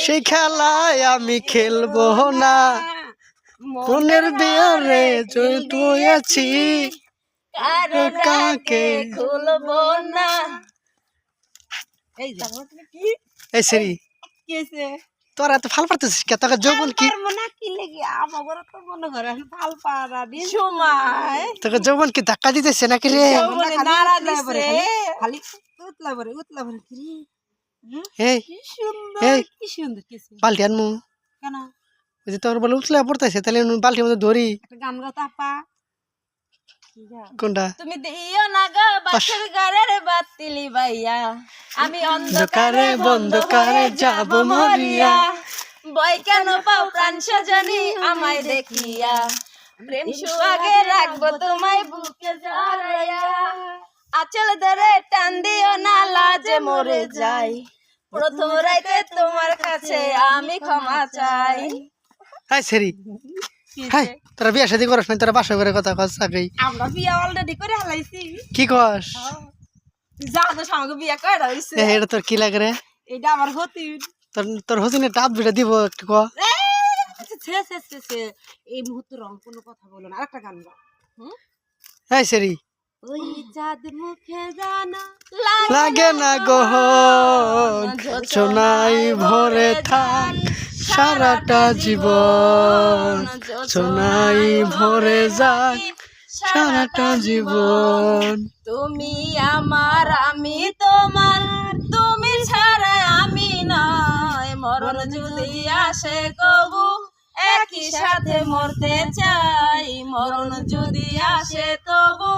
সেই খেলায় আমি খেলবো না, মনের বিয়ারে জড়িত আছি, কাকে খুলবো না। এই সেরি কেসে তোরা তো ভাল পারতেছিস কে? তোকে যৌবন কি তোকে যৌবন কি ধাক্কা দিতেছে নাকি রে? এই এই বালতি আনমু, যদি তোর বলে উতলে পড়তেছে তাহলে বালতির মধ্যে ধরি। কোনটা? তুমি দিও না গো বাসর ঘরের বাতিলি বাইয়া, আমি অন্ধকারে বন্ধকারে যাব মরিয়া। বই কেন পাও প্রাণ সজনী আমায় দেখিয়া, প্রেম সুহাগে রাখবো তোমায় বুকে জড়াইয়া। আঁচল ধরে টান দিও না লাজে মরে যাই, প্রথম রাইতে তোমার কাছে আমি ক্ষমা চাই। হাই সেরি হাই, তোরা বিয়া শাদী করস না, তোরা বাসা করে কথা কস চাকরি। আমরা বিয়া অলরেডি করে হালাইছি। কি কস? যা তো আমাকে বিয়া করে হইছে। এটা তোর কি লাগে রে? এটা আমার হতি। তোর হতিনে টাপ দুটা দিব একটু ক। এই মুহূর্তে রং কোনো কথা বলো না, আরেকটা গান গাও। হাই সেরি ওই চাঁদ মুখে জানা লাগে না গহন, সোনাই ভরে থাক সারাটা জীবন, সোনাই ভরে যাক সারাটা জীবন। তুমি আমার আমি তোমার, তুমি ছাড়া আমি নয়, মরণ যদি আসে কবু একই সাথে মরতে চাই, মরণ যদি আসে তবু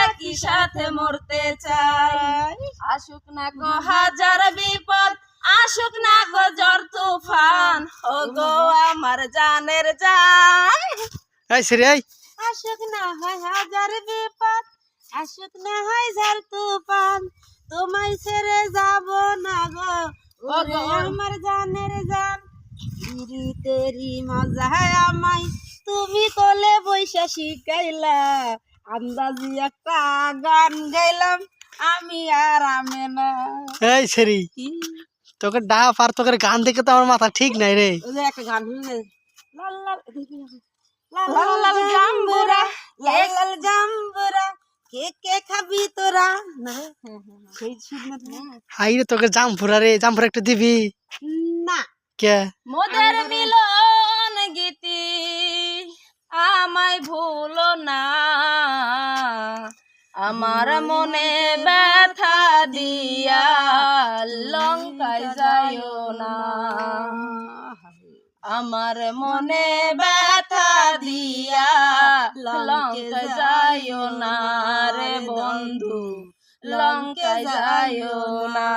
একই সাথে মরতে চাই। আসুক না গো হাজার বিপদ, আসুক না গো ঝড় তুফান, ও গো আমার জানের জান। এই সেরি এই আসুক না হয় হাজার বিপদ, আসুক না হয় ঝড় তুফান, তোমায় ছেড়ে যাব না গো ও গো আমার জানের জান। তেরি তেরি মজায় আমায় তুমি কোলে বৈশা শিখাইলা, আন্দাজি একটা গান গাইলাম আমি আর আমি না। এই সেরি তোকে ডাব আর তোকে গান দেখে তো আমার মাথা ঠিক নাই রে। একটা গান লাল লাল লাল লাল জাম্বুরা, লাল লাল জাম্বুরা, কে কে খাবি তোরা। সেই শুনে হাই রে তোকে জামফুরা রে, জামফুরা একটু দিবি না। কে? মোদের মিলন গীতি আমায় ভুলো না, আমার মনে ব্যথা দিয়া লঙ্কায় যাইও না, আমার মনে ব্যথা দিয়া লঙ্কায় যাইও না রে বন্ধু, লঙ্কায় যাইও না।